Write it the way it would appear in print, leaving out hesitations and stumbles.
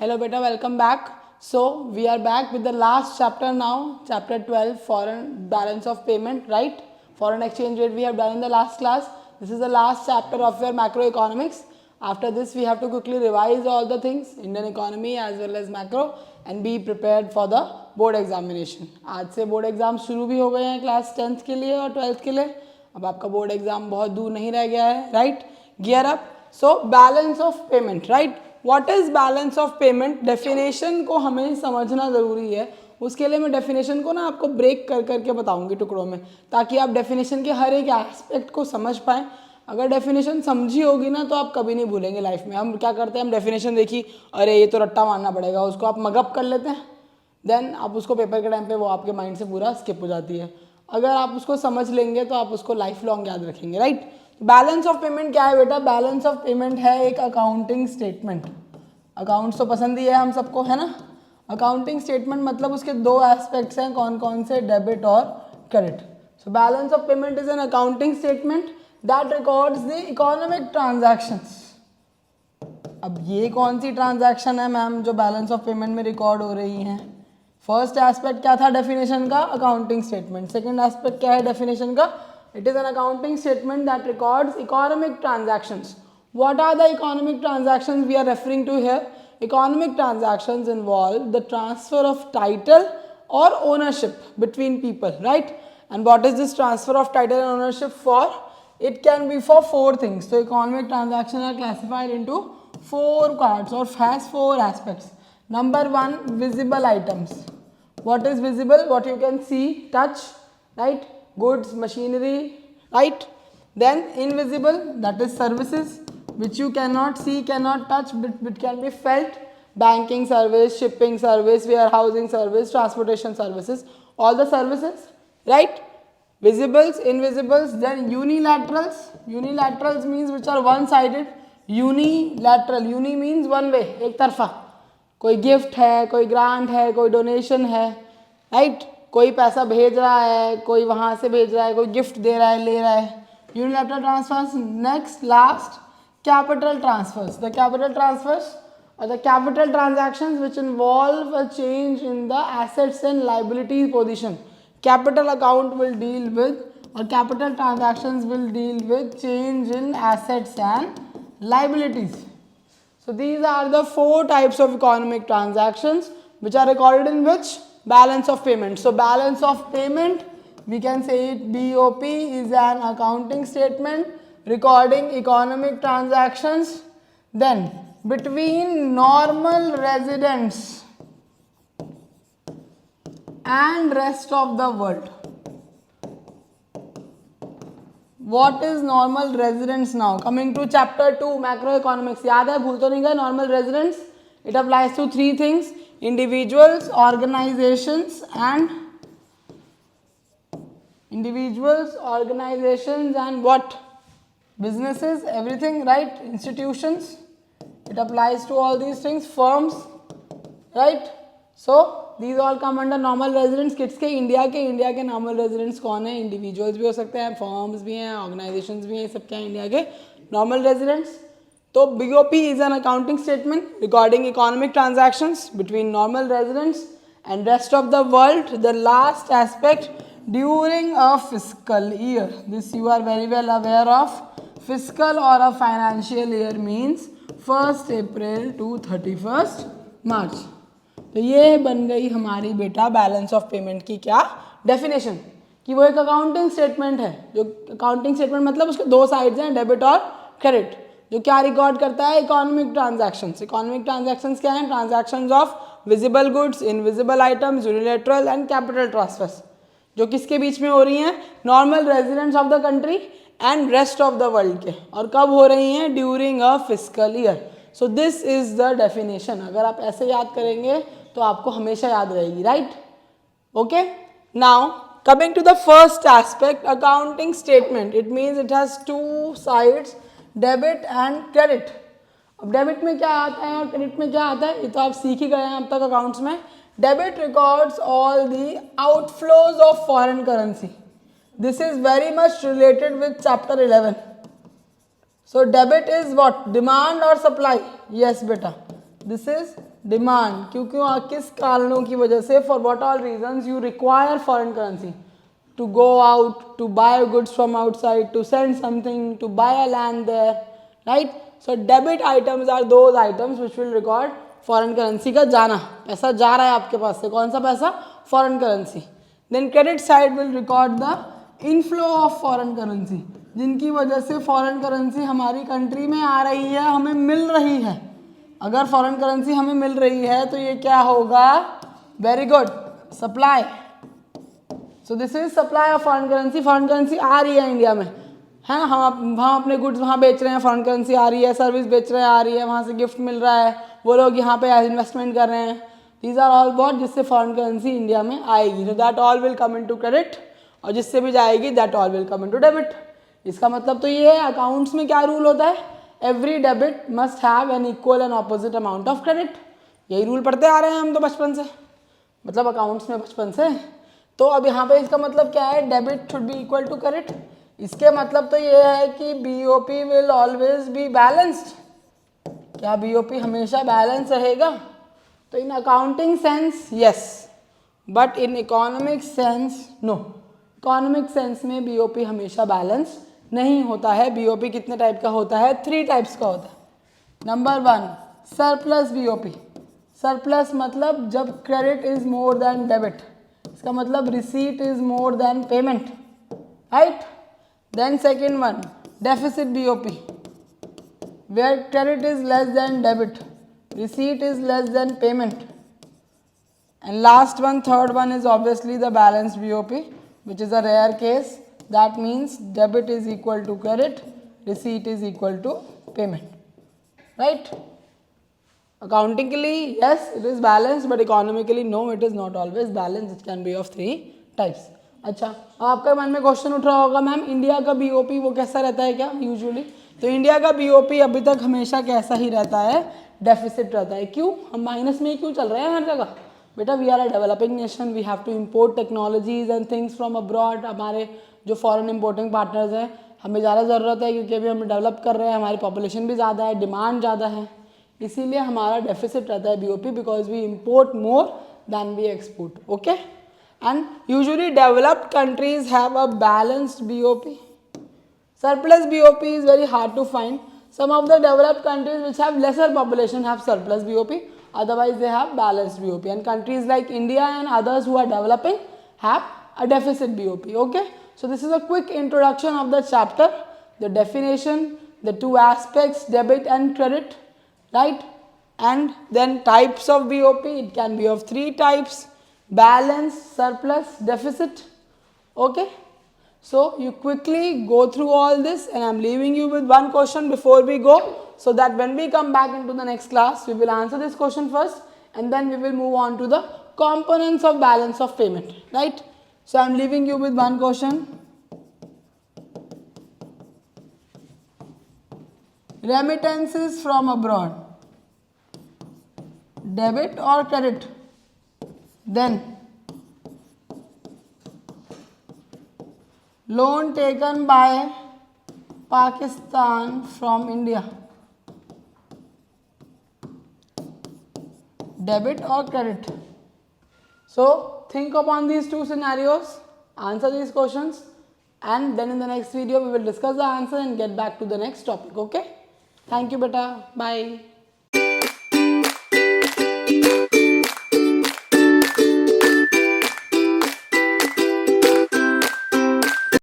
Hello beta, welcome back. So we are back with the last chapter now, chapter 12, foreign balance of payment, right? Foreign exchange rate we have done in the last class. This is the last chapter of your macroeconomics. After this we have to quickly revise all the things, Indian economy as well as macro, and be prepared for the board examination. आज से board exam शुरू भी हो गए हैं class 10th के लिए और 12th के लिए. अब आपका board exam बहुत दूर नहीं रह गया है, right? Gear up. So balance of payment, right? What is balance of payment, definition को हमें समझना ज़रूरी है. उसके लिए मैं डेफिनेशन को ना आपको ब्रेक कर करके बताऊंगी टुकड़ों में, ताकि आप डेफिनेशन के हर एक एस्पेक्ट को समझ पाएँ. अगर डेफिनेशन समझी होगी ना तो आप कभी नहीं भूलेंगे लाइफ में. हम क्या करते हैं, हम डेफिनेशन देखी, अरे ये तो रट्टा मारना पड़ेगा, उसको आप मगअप कर लेते हैं, देन आप उसको पेपर के टाइम पे वो आपके माइंड से पूरा स्किप हो जाती है. अगर आप उसको समझ लेंगे तो आप उसको लाइफ लॉन्ग याद रखेंगे, राइट. बैलेंस ऑफ पेमेंट क्या है बेटा? बैलेंस ऑफ पेमेंट है एक अकाउंटिंग स्टेटमेंट. अकाउंट्स तो पसंद ही है हम सबको, है ना. अकाउंटिंग स्टेटमेंट मतलब उसके दो एस्पेक्ट्स हैं, कौन कौन से? डेबिट और credit. So balance of payment is an accounting statement that records the economic transactions. अब ये कौन सी ट्रांजैक्शन है मैम जो बैलेंस ऑफ पेमेंट में रिकॉर्ड हो रही हैं? फर्स्ट एस्पेक्ट क्या था डेफिनेशन का? Accounting statement. सेकंड एस्पेक्ट क्या है डेफिनेशन का? It is an accounting statement that records economic transactions. What are the economic transactions we are referring to here? Economic transactions involve the transfer of title or ownership between people, right? And what is this transfer of title and ownership for? It can be for four things. So economic transactions are classified into four parts or has four aspects. Number one, visible items. What is visible? What you can see, touch, right? Goods, machinery, right? Then invisible, that is services, which you cannot see, cannot touch, but can be felt. Banking service, shipping service, warehousing service, transportation services, all the services, right? Visibles, invisibles. Then unilaterals. Unilaterals means which are one sided. Unilateral, uni means one way, एक तरफा. कोई gift है, कोई grant है, कोई donation है, right. कोई पैसा भेज रहा है, कोई वहाँ से भेज रहा है, कोई गिफ्ट दे रहा है, ले रहा है. Unilateral transfers. Next, last, capital transfers. The capital transfers are the capital transactions which involve a change in the assets and liabilities position. Capital account will deal with, or capital transactions will deal with change in assets and liabilities. So these are the four types of economic transactions which are recorded in which? Balance of payment. So balance of payment, we can say it BOP, is an accounting statement recording economic transactions then between normal residents and rest of the world. What is normal residents now? Coming to chapter 2 macroeconomics. याद है, भूल तो नहीं गए? Normal residents, it applies to three things: individuals, organizations and what? Businesses, everything, right? Institutions, it applies to all these things. Firms, right? So these all come under normal residents. किसके? India के normal residents कौन है? Individuals भी हो सकते हैं, firms भी हैं, organizations भी हैं, सब क्या है इंडिया के normal residents. तो BOP is an accounting statement recording economic transactions between normal residents and rest of the world. The last aspect, during a fiscal year. This you are very well aware of. Fiscal or a financial year means 1st April to 31st March. तो ये बन गई हमारी बेटा balance of payment की क्या definition, कि वो एक अकाउंटिंग स्टेटमेंट है. जो अकाउंटिंग स्टेटमेंट मतलब उसके दो साइड्स हैं, डेबिट और क्रेडिट, जो क्या रिकॉर्ड करता है? Economic transactions. इकोनॉमिक ट्रांजैक्शंस क्या हैं? Transactions of visible goods, invisible items, unilateral and capital transfers, जो किसके बीच में हो रही हैं? Normal residents of the country and rest of the world के. और कब हो रही हैं? During a fiscal year. So this is the definition. अगर आप ऐसे याद करेंगे तो आपको हमेशा याद रहेगी, right? Okay. Now coming to the first aspect, accounting statement. It means it has two sides, debit and credit. अब डेबिट में क्या आता है और क्रेडिट में क्या आता है, ये तो आप सीख ही गए हैं अब तक अकाउंट्स में. Debit records all the outflows of foreign currency. This is very much related with chapter 11. So debit is what? Demand or supply? Yes beta. This is demand, क्योंकि किस कारणों की वजह से, for what all reasons you require foreign currency to go out, to buy goods from outside, to send something, to buy a land there, right? So debit items are those items which will record foreign currency का जाना, पैसा जा रहा है आपके पास से, कौन सा पैसा, foreign currency. Then credit side will record the inflow of foreign currency, जिनकी वजह से foreign currency हमारी कंट्री में आ रही है, हमें मिल रही है. अगर foreign currency हमें मिल रही है तो ये क्या होगा, very good, supply. So this is supply of foreign currency. Foreign currency आ रही है इंडिया में, है ना, हम अपने गुड्स वहाँ बेच रहे हैं, फॉरेन करेंसी आ रही है, सर्विस बेच रहे हैं, आ रही है, वहाँ से गिफ्ट मिल रहा है, वो लोग यहाँ पे इन्वेस्टमेंट कर रहे हैं. दीज आर ऑल व्हाट, जिससे फॉरेन करेंसी इंडिया में आएगी. So that all will come into credit, और जिससे भी जाएगी that all will come into debit. इसका मतलब तो ये है, अकाउंट्स में क्या रूल होता है, every debit must have an equal and opposite amount of credit. यही रूल पढ़ते आ रहे हैं हम तो बचपन से, मतलब अकाउंट्स में बचपन से. तो अब यहाँ पे इसका मतलब क्या है, debit should be equal to credit. इसके मतलब तो ये है कि BOP will always be balanced. क्या बीओपी हमेशा बैलेंस रहेगा, तो in accounting sense yes, but in economic sense no. Economic sense में बीओपी हमेशा बैलेंस नहीं होता है. बीओपी कितने टाइप का होता है, 3 टाइप्स का होता है. Number 1 surplus BOP. सरप्लस मतलब जब credit is more than debit, इसका मतलब receipt is more than payment, right. Then second one deficit BOP, where credit is less than debit, receipt is less than payment. And last one, third one is obviously the balanced BOP, which is a rare case. That means debit is equal to credit, receipt is equal to payment, right? Accountingly yes it is balanced, but economically no, it is not always balanced. It can be of 3 types. अच्छा, अब आपके मन में question उठ रहा होगा, ma'am India का BOP वो कैसा रहता है क्या यूजुअली. तो इंडिया का बीओपी अभी तक हमेशा कैसा ही रहता है, डेफिसिट रहता है. क्यों, हम माइनस में ही क्यों चल रहे हैं हर जगह. बेटा we are a developing nation, we have to import technologies and things from abroad. हमारे जो फॉरेन इम्पोर्टिंग पार्टनर्स हैं, हमें ज़्यादा ज़रूरत है, क्योंकि अभी हम डेवलप कर रहे हैं, हमारी पॉपुलेशन भी ज़्यादा है, डिमांड ज़्यादा है, इसीलिए हमारा डेफिसिट रहता है BOP, because we import more than we export. Okay, and usually developed countries have a balanced BOP. Surplus BOP is very hard to find. Some of the developed countries which have lesser population have surplus BOP, otherwise they have balanced BOP. And countries like India and others who are developing have a deficit BOP. Okay, so this is a quick introduction of the chapter, the definition, the 2 aspects, debit and credit, right? And then types of BOP, it can be of 3 types: balance, surplus, deficit. Okay. So you quickly go through all this, and I am leaving you with one question before we go, so that when we come back into the next class, we will answer this question first, and then we will move on to the components of balance of payment, right? So I am leaving you with one question. Remittances from abroad, debit or credit? Then loan taken by Pakistan from India, debit or credit? So think upon these 2 scenarios, answer these questions, and then in the next video we will discuss the answer and get back to the next topic. Okay, thank you beta, bye.